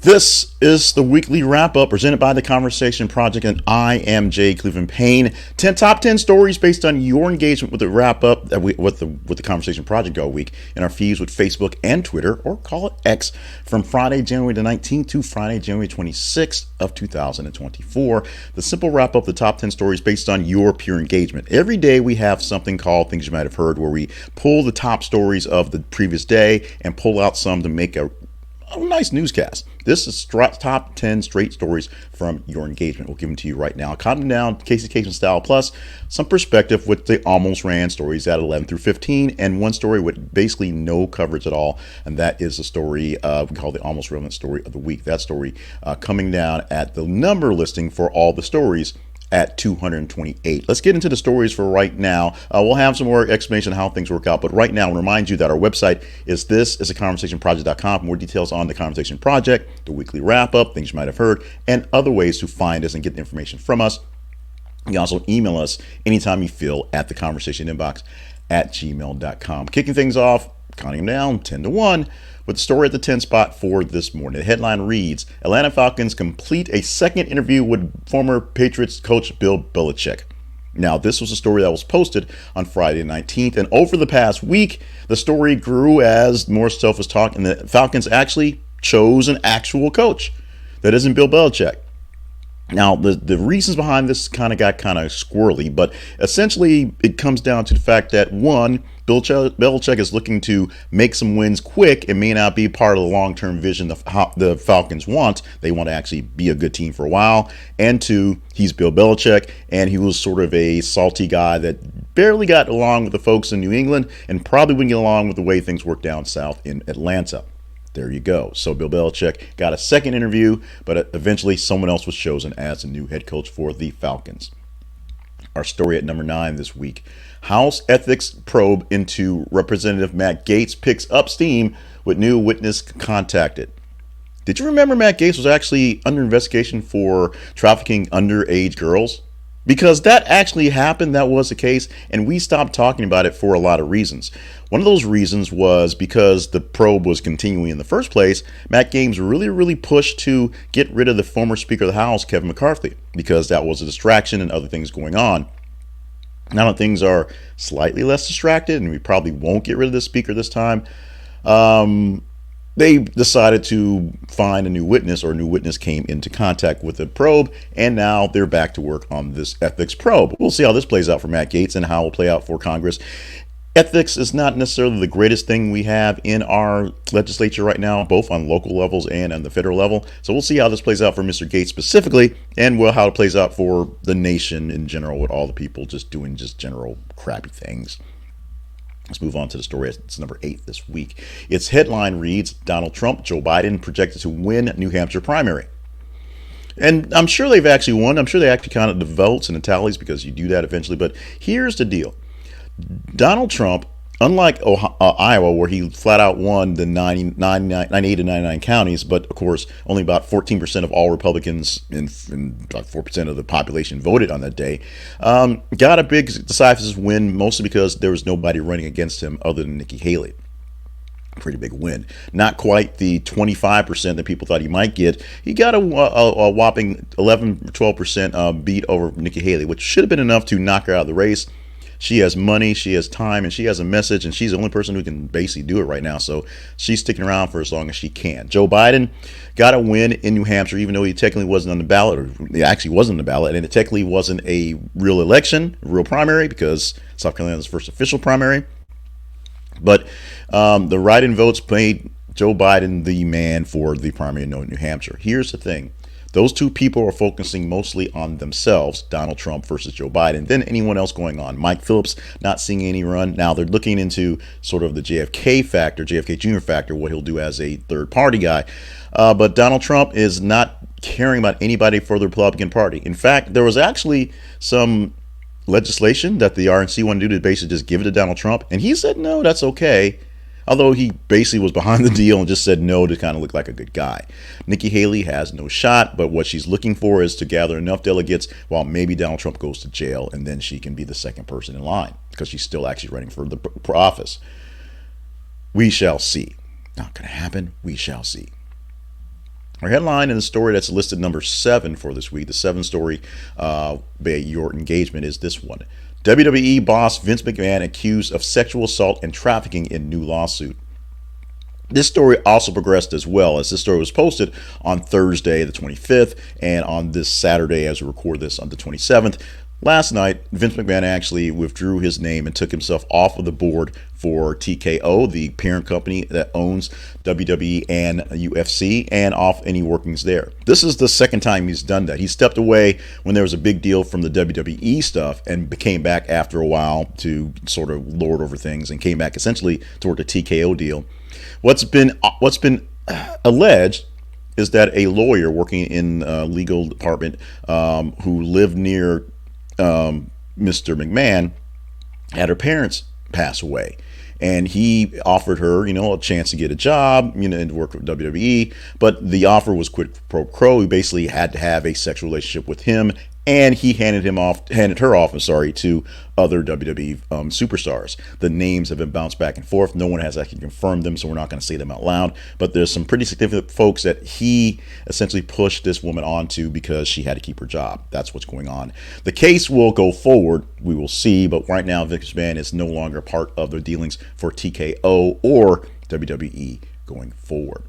This is the weekly wrap up presented by the Conversation Project, and I am Jay Cleveland Payne. 10 top 10 stories based on your engagement with the wrap up that with the Conversation Project all week in our feeds with Facebook and Twitter, or call it X, from Friday, January the 19th to Friday, January 26th of 2024. The simple wrap up, the top 10 stories based on your pure engagement. Every day we have something called Things You Might Have Heard, where we pull the top stories of the previous day and pull out some to make a nice newscast. This is top 10 straight stories from your engagement. We'll give them to you right now. Count them down, Casey Kasem style, plus some perspective with the almost ran stories at 11 through 15, and one story with basically no coverage at all, and that is the story we call the almost relevant story of the week. That story coming down at the number listing for all the stories at 228. Let's get into the stories for right now. We'll have some more explanation of how things work out, but right now, I'll remind you that our website is theconversationproject.com for more details on the Conversation Project, the weekly wrap up, things you might have heard, and other ways to find us and get the information from us. You can also email us anytime you feel at theconversationinbox@gmail.com. Kicking things off, counting them down 10 to 1 with the story at the 10 spot for this morning. The headline reads, Atlanta Falcons complete a second interview with former Patriots coach Bill Belichick. Now, this was a story that was posted on Friday the 19th, and over the past week, the story grew as more stuff was talking. The Falcons actually chose an actual coach that isn't Bill Belichick. Now, the reasons behind this got kind of squirrely, but essentially it comes down to the fact that, one, Belichick is looking to make some wins quick. It may not be part of the long-term vision the Falcons want. They want to actually be a good team for a while. And two, he's Bill Belichick, and he was sort of a salty guy that barely got along with the folks in New England and probably wouldn't get along with the way things work down south in Atlanta. There you go. So Bill Belichick got a second interview, but eventually someone else was chosen as the new head coach for the Falcons. Our story at number 9 this week. House ethics probe into Representative Matt Gaetz picks up steam with new witness contacted. Did you remember Matt Gaetz was actually under investigation for trafficking underage girls? Because that actually happened, that was the case, and we stopped talking about it for a lot of reasons. One of those reasons was because the probe was continuing in the first place. Matt Gaetz really pushed to get rid of the former Speaker of the House, Kevin McCarthy, because that was a distraction and other things going on. Now that things are slightly less distracted, and we probably won't get rid of the Speaker this time, they decided to find a new witness, or a new witness came into contact with the probe, and now they're back to work on this ethics probe. We'll see how this plays out for Matt Gaetz and how it will play out for Congress. Ethics is not necessarily the greatest thing we have in our legislature right now, both on local levels and on the federal level. So we'll see how this plays out for Mr. Gaetz specifically, and how it plays out for the nation in general, with all the people just doing general crappy things. Let's move on to the story. It's number 8 this week. Its headline reads, Donald Trump, Joe Biden projected to win New Hampshire primary. And I'm sure they've actually won. I'm sure they actually counted the votes and the tallies, because you do that eventually. But here's the deal. Donald Trump, unlike Iowa, where he flat out won the 98 to 99 counties, but of course only about 14% of all Republicans and about 4% of the population voted on that day, got a big decisive win, mostly because there was nobody running against him other than Nikki Haley. Pretty big win. Not quite the 25% that people thought he might get. He got a whopping 11-12% beat over Nikki Haley, which should have been enough to knock her out of the race. She has money, she has time, and she has a message, and she's the only person who can basically do it right now. So she's sticking around for as long as she can. Joe Biden got a win in New Hampshire, even though he technically wasn't on the ballot, or he actually wasn't on the ballot, and it technically wasn't a real election, a real primary, because South Carolina's first official primary. But the write-in votes made Joe Biden the man for the primary in New Hampshire. Here's the thing. Those two people are focusing mostly on themselves, Donald Trump versus Joe Biden, than anyone else going on. Mike Phillips not seeing any run. Now they're looking into sort of the JFK factor, JFK Jr. factor, what he'll do as a third party guy. But Donald Trump is not caring about anybody for the Republican Party. In fact, there was actually some legislation that the RNC wanted to do to basically just give it to Donald Trump, and he said, no, that's okay. Although he basically was behind the deal and just said no to kind of look like a good guy. Nikki Haley has no shot, but what she's looking for is to gather enough delegates while maybe Donald Trump goes to jail, and then she can be the second person in line, because she's still actually running for the office. We shall see. Not going to happen. We shall see. Our headline in the story that's listed number 7 for this week, the 7 story by your engagement, is this one. WWE boss Vince McMahon accused of sexual assault and trafficking in new lawsuit. This story also progressed as well, as this story was posted on Thursday the 25th, and on this Saturday, as we record this, on the 27th. Last night, Vince McMahon actually withdrew his name and took himself off of the board for TKO, the parent company that owns WWE and UFC, and off any workings there. This is the second time he's done that. He stepped away when there was a big deal from the WWE stuff and came back after a while to sort of lord over things, and came back essentially toward the TKO deal. What's been alleged is that a lawyer working in a legal department who lived near Mr. McMahon had her parents pass away, and he offered her, a chance to get a job, and work with WWE. But the offer was quid pro quo. He basically had to have a sexual relationship with him, and he handed her off, to other WWE superstars. The names have been bounced back and forth. No one has actually confirmed them, so we're not going to say them out loud. But there's some pretty significant folks that he essentially pushed this woman onto because she had to keep her job. That's what's going on. The case will go forward. We will see. But right now, Vince McMahon is no longer part of the dealings for TKO or WWE going forward.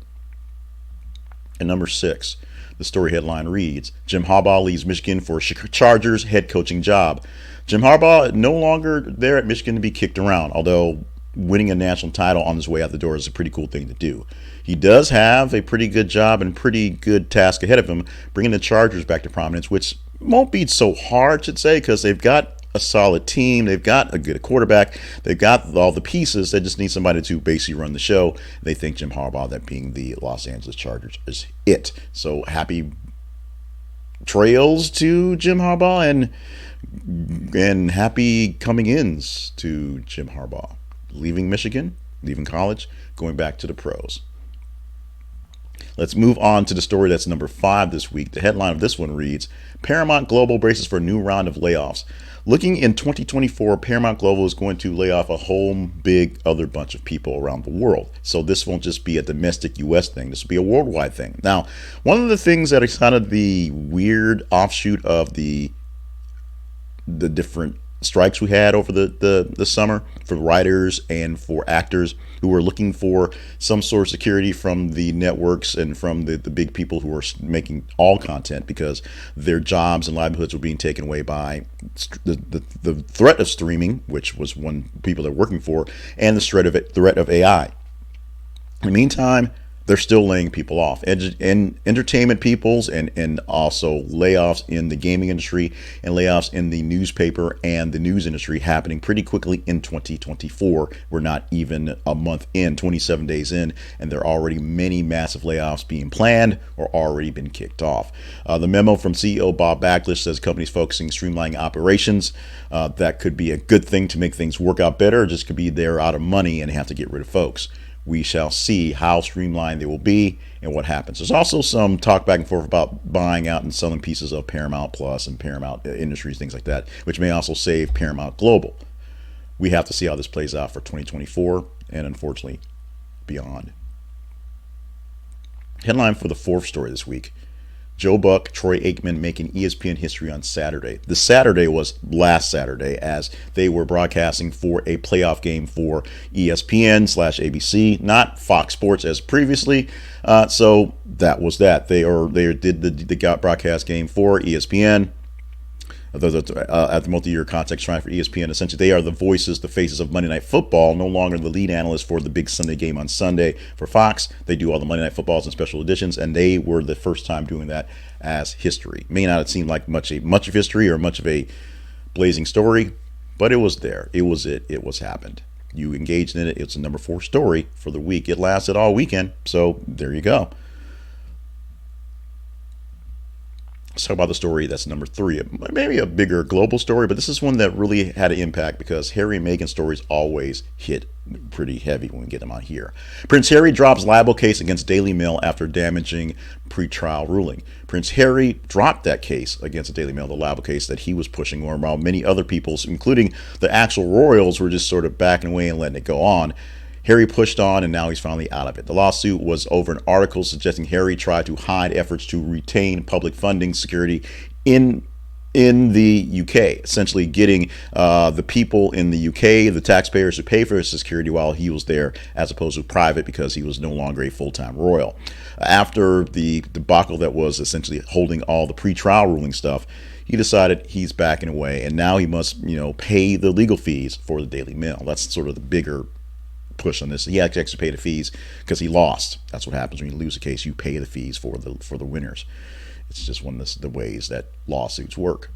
And number 6. The story headline reads, Jim Harbaugh leaves Michigan for Chargers head coaching job. Jim Harbaugh no longer there at Michigan to be kicked around, although winning a national title on his way out the door is a pretty cool thing to do. He does have a pretty good job and pretty good task ahead of him, bringing the Chargers back to prominence, which won't be so hard, should say, because they've got a solid team. They've got a good quarterback. They've got all the pieces. They just need somebody to basically run the show. They think Jim Harbaugh, that being the Los Angeles Chargers, is it. So happy trails to Jim Harbaugh, and happy coming ins to Jim Harbaugh. Leaving Michigan, leaving college, going back to the pros. Let's move on to the story that's number 5 this week. The headline of this one reads, Paramount Global braces for a new round of layoffs. Looking in 2024, Paramount Global is going to lay off a whole big other bunch of people around the world. So this won't just be a domestic U.S. thing. This will be a worldwide thing. Now, one of the things that is kind of the weird offshoot of the different strikes we had over the summer for writers and for actors who were looking for some sort of security from the networks and from the big people who are making all content, because their jobs and livelihoods were being taken away by the threat of streaming, which was one people they're working for, and the threat of AI. In the meantime, they're still laying people off, and entertainment peoples, and also layoffs in the gaming industry and layoffs in the newspaper and the news industry happening pretty quickly in 2024. We're not even a month in, 27 days in, and there are already many massive layoffs being planned or already been kicked off. The memo from CEO Bob Backlish says companies focusing streamlining operations. That could be a good thing to make things work out better, or just could be they're out of money and have to get rid of folks. We shall see how streamlined they will be and what happens. There's also some talk back and forth about buying out and selling pieces of Paramount Plus and Paramount Industries, things like that, which may also save Paramount Global. We have to see how this plays out for 2024 and unfortunately beyond. Headline for the 4th story this week. Joe Buck, Troy Aikman making ESPN history on Saturday. The Saturday was last Saturday, as they were broadcasting for a playoff game for ESPN/ABC, not Fox Sports as previously. So that was that. They did the broadcast game for ESPN. At the multi-year contract trying for ESPN. Essentially, they are the voices, the faces of Monday Night Football, no longer the lead analyst for the big Sunday game on Sunday for Fox. They do all the Monday Night Footballs and special editions, and they were the first time doing that as history. May not have seemed like much of history or much of a blazing story, but it was there. It was it. It was happened. You engaged in it. It's a number 4 story for the week. It lasted all weekend, so there you go. Let's talk about the story that's number 3. Maybe a bigger global story, but this is one that really had an impact because Harry and Meghan stories always hit pretty heavy when we get them on here. Prince Harry drops libel case against Daily Mail after damaging pretrial ruling. Prince Harry dropped that case against the Daily Mail, the libel case that he was pushing, while many other people, including the actual royals, were just sort of backing away and letting it go on. Harry pushed on, and now he's finally out of it. The lawsuit was over an article suggesting Harry tried to hide efforts to retain public funding security in the UK, essentially getting the people in the UK, the taxpayers, to pay for his security while he was there, as opposed to private, because he was no longer a full-time royal. After the debacle that was essentially holding all the pre-trial ruling stuff, he decided he's backing away, and now he must, pay the legal fees for the Daily Mail. That's sort of the bigger push on this. He actually paid the fees because he lost. That's what happens when you lose a case. You pay the fees for the winners. It's just one of the ways that lawsuits work.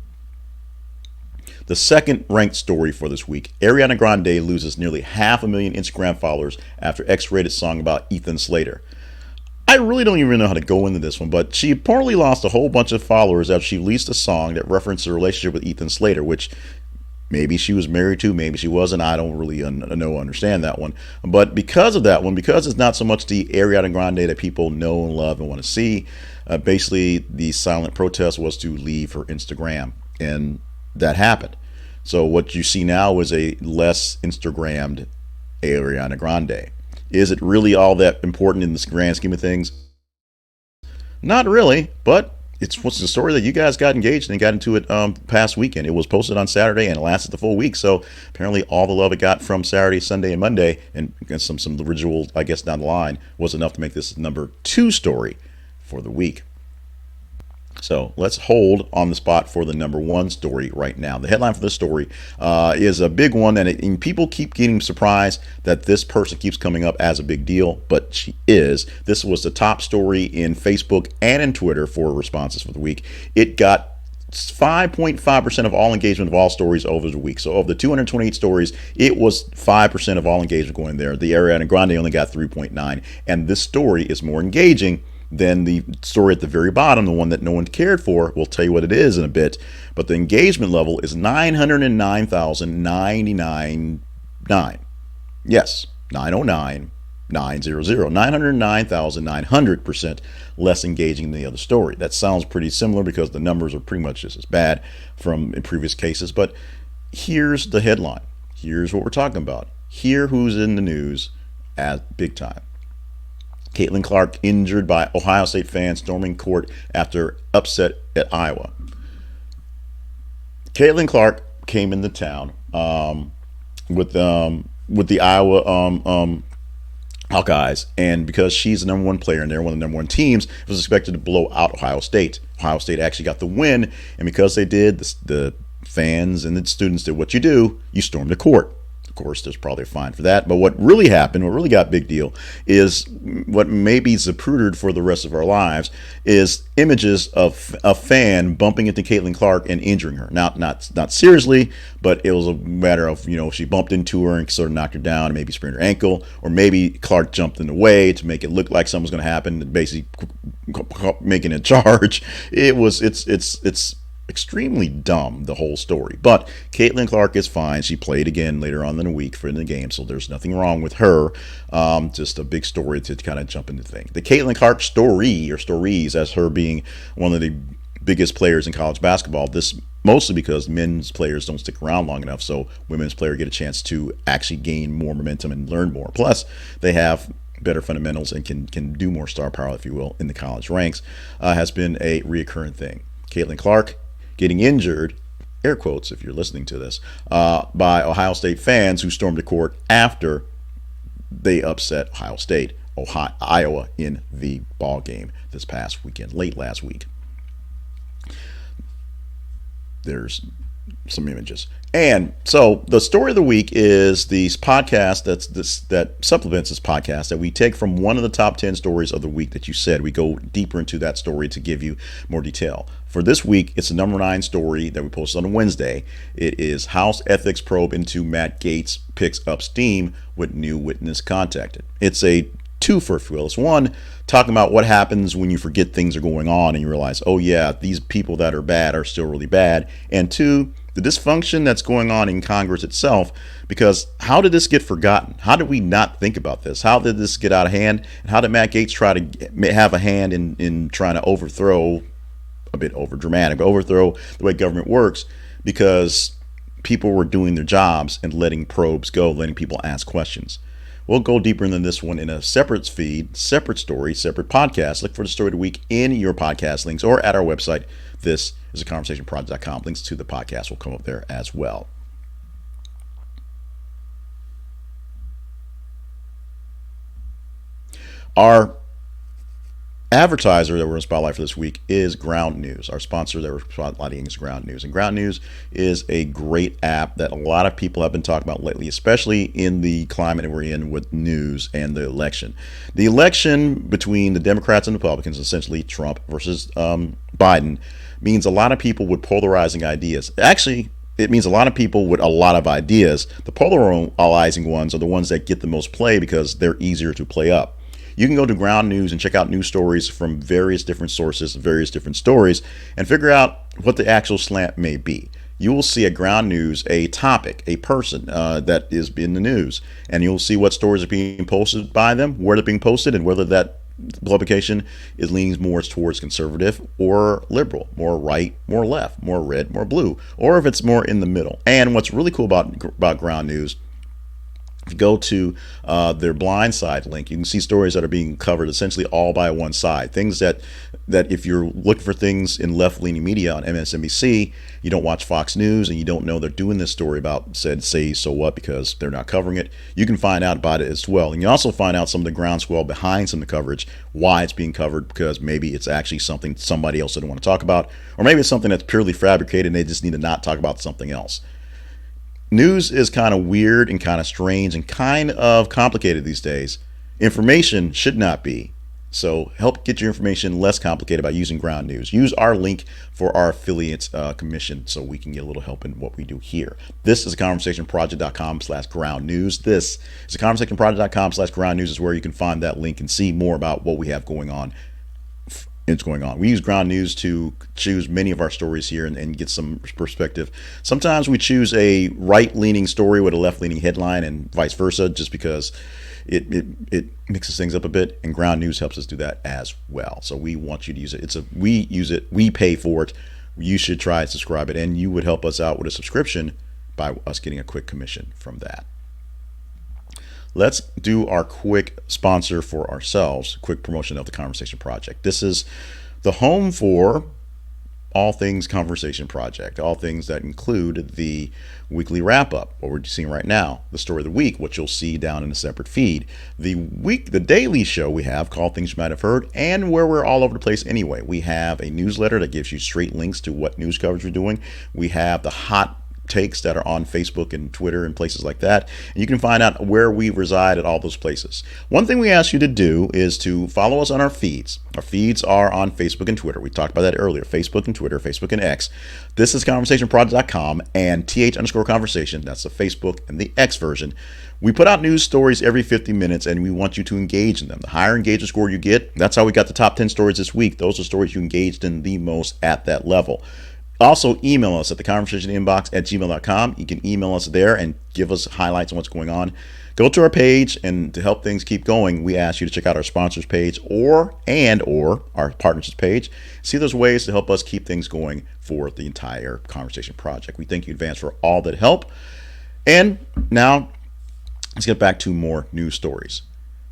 The second ranked story for this week: Ariana Grande loses nearly 500,000 Instagram followers after X-rated song about Ethan Slater. I really don't even know how to go into this one, but she apparently lost a whole bunch of followers after she released a song that referenced her relationship with Ethan Slater, which maybe she was married to, maybe she wasn't. I don't really understand that one. But because of that one, because it's not so much the Ariana Grande that people know and love and want to see, basically the silent protest was to leave her Instagram, and that happened. So what you see now is a less Instagrammed Ariana Grande. Is it really all that important in the grand scheme of things? Not really, but what's the story that you guys got engaged and got into it past weekend. It was posted on Saturday and it lasted the full week. So apparently all the love it got from Saturday, Sunday, and Monday, and some residual, I guess, down the line, was enough to make this number 2 story for the week. So let's hold on the spot for the number 1 story right now. The headline for this story is a big one, and people keep getting surprised that this person keeps coming up as a big deal, but she is. This was the top story in Facebook and in Twitter for responses for the week. It got 5.5% of all engagement of all stories over the week. So of the 228 stories, it was 5% of all engagement going there. The Ariana Grande only got 3.9, and this story is more engaging than the story at the very bottom, the one that no one cared for. We'll tell you what it is in a bit, but the engagement level is 909,999. Yes, 909,900, 909,900% less engaging than the other story. That sounds pretty similar because the numbers are pretty much just as bad from in previous cases. But here's the headline. Here's what we're talking about. Here who's in the news at big time. Caitlin Clark injured by Ohio State fans storming court after upset at Iowa. Caitlin Clark came into town with the Iowa Hawkeyes, and because she's the number 1 player and they're one of the number 1 teams, it was expected to blow out Ohio State. Ohio State actually got the win, and because they did, the fans and the students did what you do: you stormed the court. Of course, there's probably a fine for that. But what really happened, what really got big deal, is what may be zaprudered for the rest of our lives, is images of a fan bumping into Caitlin Clark and injuring her. Not seriously, but it was a matter of, she bumped into her and sort of knocked her down and maybe sprained her ankle, or maybe Clark jumped in the way to make it look like something was going to happen, basically making a charge. It's extremely dumb, the whole story. But Caitlin Clark is fine. She played again later on in the week for the game, so there's nothing wrong with her. Just a big story to kind of jump into the thing. The Caitlin Clark story, or stories, as her being one of the biggest players in college basketball. This mostly because men's players don't stick around long enough, so women's players get a chance to actually gain more momentum and learn more. Plus, they have better fundamentals and can do more star power, if you will, in the college ranks. Has been a reoccurring thing. Caitlin Clark getting injured, air quotes if you're listening to this, by Ohio State fans who stormed the court after they upset Iowa in the ball game this past weekend, late last week. There's some images. And so the story of the week is this podcast that supplements this podcast that we take from one of the top 10 stories of the week that you said. We go deeper into that story to give you more detail. For this week, it's the number 9 story that we posted on Wednesday. It is House Ethics Probe into Matt Gaetz picks up steam with new witness contacted. It's a twofer, if you will. It's one, talking about what happens when you forget things are going on and you realize, oh yeah, these people that are bad are still really bad. And 2, the dysfunction that's going on in Congress itself, because how did this get forgotten? How did we not think about this? How did this get out of hand? And how did Matt Gaetz try to have a hand in trying to overthrow, a bit over dramatic, overthrow the way government works, because people were doing their jobs and letting probes go, letting people ask questions? We'll go deeper into this one in a separate feed, separate story, separate podcast. Look for the story of the week in your podcast links or at our website. This is a conversationproject.com. Links to the podcast will come up there as well. Our advertiser that we're in spotlight for this week is Ground News. Our sponsor that we're spotlighting is Ground News. And Ground News is a great app that a lot of people have been talking about lately, especially in the climate we're in with news and the election. The election between the Democrats and Republicans, essentially Trump versus Biden, means a lot of people with polarizing ideas. Actually, it means a lot of people with a lot of ideas. The polarizing ones are the ones that get the most play because they're easier to play up. You can go to Ground News and check out news stories from various different sources, various different stories, and figure out what the actual slant may be. You will see at Ground News a topic, a person that is in the news, and you'll see what stories are being posted by them, where they're being posted, and whether that publication is leaning more towards conservative or liberal, more right, more left, more red, more blue, or if it's more in the middle. And what's really cool about Ground News, if you go to their blind side link, you can see stories that are being covered essentially all by one side. Things that if you're looking for things in left-leaning media on MSNBC, you don't watch Fox News and you don't know they're doing this story about say so what because they're not covering it. You can find out about it as well. And you also find out some of the groundswell behind some of the coverage, why it's being covered, because maybe it's actually something somebody else didn't want to talk about, or maybe it's something that's purely fabricated and they just need to not talk about something else. News is kind of weird and kind of strange and kind of complicated these days. Information should not be. So help get your information less complicated by using Ground News. Use our link for our affiliate commission so we can get a little help in what we do here. This is a conversationproject.com/ground news. This is a conversationproject.com/ground news is where you can find that link and see more about what we have going on. We use Ground News to choose many of our stories here and get some perspective. Sometimes we choose a right-leaning story with a left-leaning headline and vice versa, just because it mixes things up a bit, and Ground News helps us do that as well. So we want you to use it. We use it, we pay for it. You should try and subscribe it, and you would help us out with a subscription by us getting a quick commission from that. Let's do our quick sponsor for ourselves, quick promotion of the Conversation Project. This is the home for all things Conversation Project, all things that include the weekly wrap-up, what we're seeing right now, the story of the week, what you'll see down in a separate feed, the daily show we have called Things You Might Have Heard, and where we're all over the place anyway. We have a newsletter that gives you straight links to what news coverage we're doing. We have the hot takes that are on Facebook and Twitter and places like that. And you can find out where we reside at all those places. One thing we ask you to do is to follow us on our feeds. Our feeds are on Facebook and Twitter. We talked about that earlier. Facebook and Twitter, Facebook and X. This is conversationproject.com and th_conversation. That's the Facebook and the X version. We put out news stories every 50 minutes and we want you to engage in them. The higher engagement score you get, that's how we got the top 10 stories this week. Those are stories you engaged in the most at that level. Also, email us at theconversationinbox@gmail.com. You can email us there and give us highlights on what's going on. Go to our page, and to help things keep going, we ask you to check out our sponsors page or our partnerships page. See those ways to help us keep things going for the entire Conversation Project. We thank you in advance for all that help. And now, let's get back to more news stories.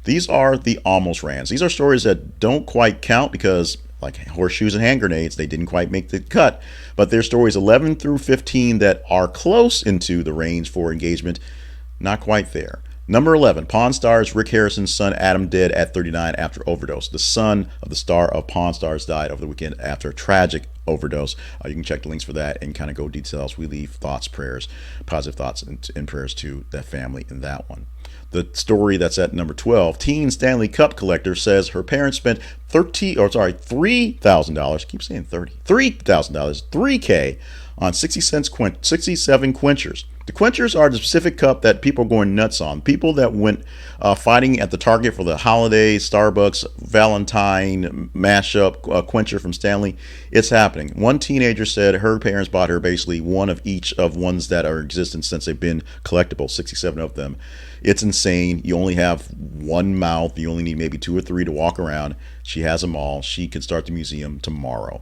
These are the almost rans. These are stories that don't quite count because, like horseshoes and hand grenades, they didn't quite make the cut. But there's stories 11 through 15 that are close into the range for engagement, not quite there. Number 11, Pawn Stars Rick Harrison's son Adam dead at 39 after overdose. The son of the star of Pawn Stars died over the weekend after a tragic overdose. You can check the links for that and kind of go details. We leave thoughts, prayers, positive thoughts and prayers to that family in that one. The story that's at number 12, teen Stanley Cup collector says her parents spent $3,000. I keep saying 30. $3,000, $3K on 67 quenchers. The quenchers are the specific cup that people are going nuts on. People that went fighting at the Target for the holiday, Starbucks, Valentine mashup quencher from Stanley. It's happening. One teenager said her parents bought her basically one of each of ones that are in existence since they've been collectible, 67 of them. It's insane. You only have one mouth. You only need maybe 2 or 3 to walk around. She has them all. She can start the museum tomorrow.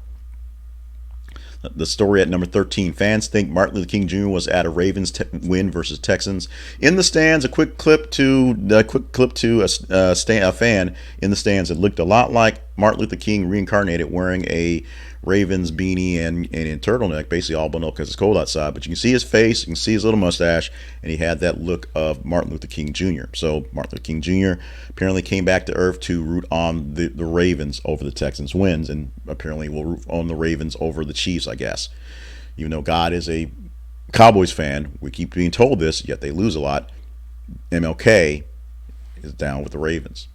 The story at number 13. Fans think Martin Luther King Jr. was at a Ravens win versus Texans. In the stands, a quick clip to a fan in the stands. It looked a lot like Martin Luther King reincarnated, wearing a Ravens beanie and a turtleneck, basically all bundled up because it's cold outside. But you can see his face, you can see his little mustache, and he had that look of Martin Luther King Jr. So Martin Luther King Jr. apparently came back to earth to root on the Ravens over the Texans wins, and apparently will root on the Ravens over the Chiefs, I guess. Even though God is a Cowboys fan, we keep being told this, yet they lose a lot. MLK is down with the Ravens.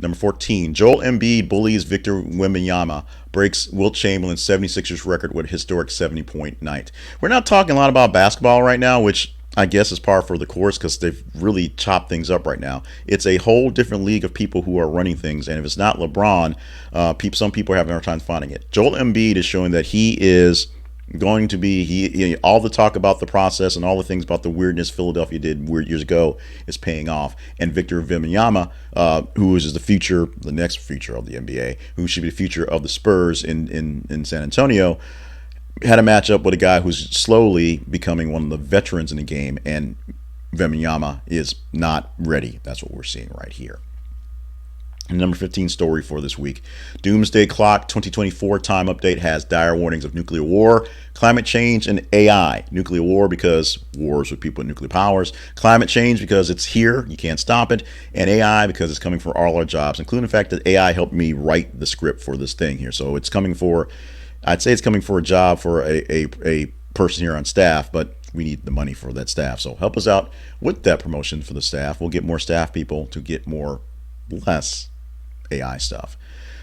Number 14, Joel Embiid bullies Victor Wembanyama, breaks Wilt Chamberlain's 76ers record with a historic 70-point night. We're not talking a lot about basketball right now, which I guess is par for the course because they've really chopped things up right now. It's a whole different league of people who are running things, and if it's not LeBron, some people are having a hard time finding it. Joel Embiid is showing that he is going to be all the talk about the process and all the things about the weirdness Philadelphia did weird years ago is paying off. And Victor Wembanyama, who is the next future of the NBA, who should be the future of the Spurs in San Antonio, had a matchup with a guy who's slowly becoming one of the veterans in the game, and Wembanyama is not ready. That's what we're seeing right here. Number 15 story for this week. Doomsday Clock 2024 time update has dire warnings of nuclear war, climate change, and AI. Nuclear war because wars with people with nuclear powers. Climate change because it's here, you can't stop it. And AI because it's coming for all our jobs, including the fact that AI helped me write the script for this thing here. So I'd say it's coming for a job for a person here on staff, but we need the money for that staff. So help us out with that promotion for the staff. We'll get more staff people to get less AI stuff.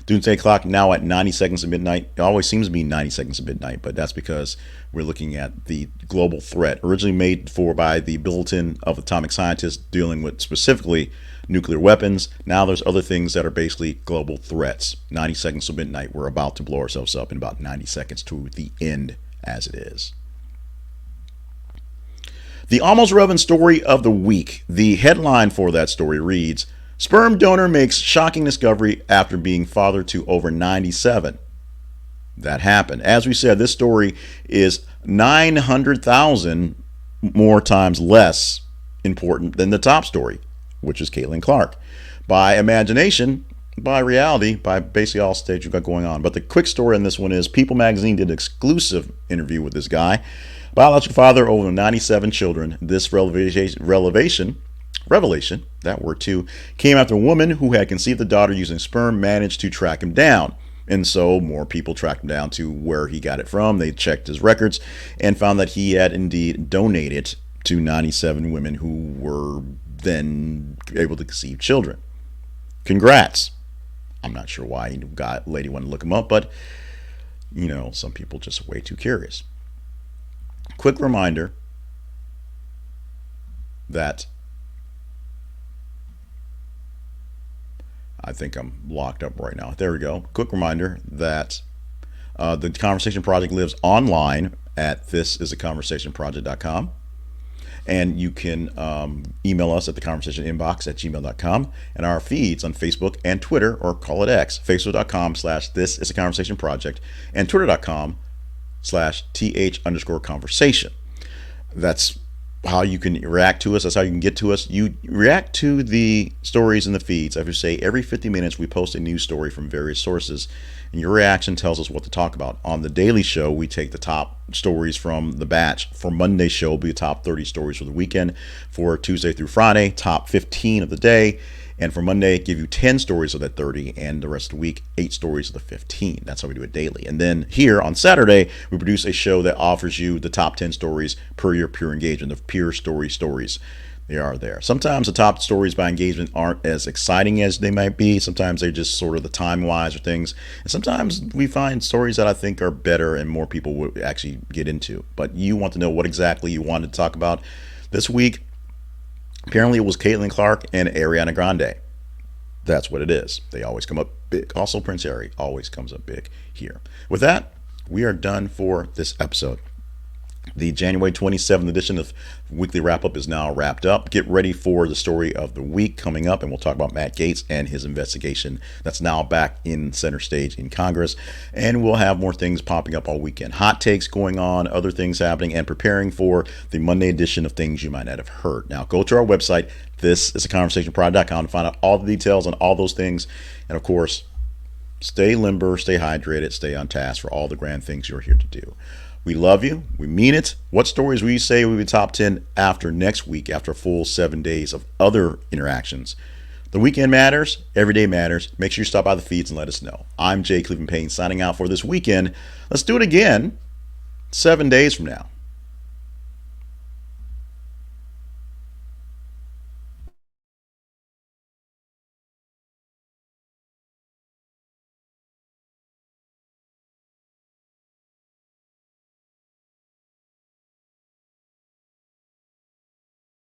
Doomsday Clock now at 90 seconds of midnight. It always seems to be 90 seconds of midnight, but that's because we're looking at the global threat, originally made by the Bulletin of Atomic Scientists, dealing with specifically nuclear weapons. Now there's other things that are basically global threats. 90 seconds of midnight. We're about to blow ourselves up in about 90 seconds to the end as it is. The almost relevant story of the week. The headline for that story reads, Sperm donor makes shocking discovery after being father to over 97. That happened. As we said, this story is 900,000 more times less important than the top story, which is Caitlin Clark. By imagination, by reality, by basically all stage you've got going on. But the quick story on this one is People Magazine did an exclusive interview with this guy. Biological father of over 97 children. This revelation, that word too, came after a woman who had conceived the daughter using sperm managed to track him down. And so more people tracked him down to where he got it from. They checked his records and found that he had indeed donated to 97 women who were then able to conceive children. Congrats. I'm not sure why lady wanted to look him up, but some people just are way too curious. Quick reminder that I think I'm locked up right now. There we go. Quick reminder that the Conversation Project lives online at thisisaconversationproject.com. And you can email us at theconversationinbox@gmail.com, and our feeds on Facebook and Twitter, or call it X, facebook.com/thisisaconversationproject and twitter.com/th_conversation. That's how you can react to us. That's how you can get to us. You react to the stories in the feeds. I would say every 50 minutes we post a news story from various sources, and your reaction tells us what to talk about. On the daily show, we take the top stories from the batch. For Monday's show, will be the top 30 stories for the weekend. For Tuesday through Friday, top 15 of the day. And for Monday, give you 10 stories of that 30, and the rest of the week, 8 stories of the 15. That's how we do it daily. And then here on Saturday, we produce a show that offers you the top 10 stories per your pure engagement, the pure stories. They are there. Sometimes the top stories by engagement aren't as exciting as they might be. Sometimes they're just sort of the time-wise or things. And sometimes we find stories that I think are better and more people would actually get into. But you want to know what exactly you wanted to talk about this week. Apparently it was Caitlin Clark and Ariana Grande. That's what it is. They always come up big. Also Prince Harry always comes up big here. With that, we are done for this episode. The January 27th edition of Weekly Wrap Up is now wrapped up. Get ready for the story of the week coming up, and we'll talk about Matt Gaetz and his investigation that's now back in center stage in Congress. And we'll have more things popping up all weekend. Hot takes going on, other things happening, and preparing for the Monday edition of Things You Might Not Have Heard. Now, go to our website, thisisaconversationprod.com, to find out all the details on all those things. And of course, stay limber, stay hydrated, stay on task for all the grand things you're here to do. We love you. We mean it. What stories will you say will be top 10 after next week, after a full 7 days of other interactions? The weekend matters. Every day matters. Make sure you stop by the feeds and let us know. I'm Jay Cleveland Payne signing out for this weekend. Let's do it again 7 days from now.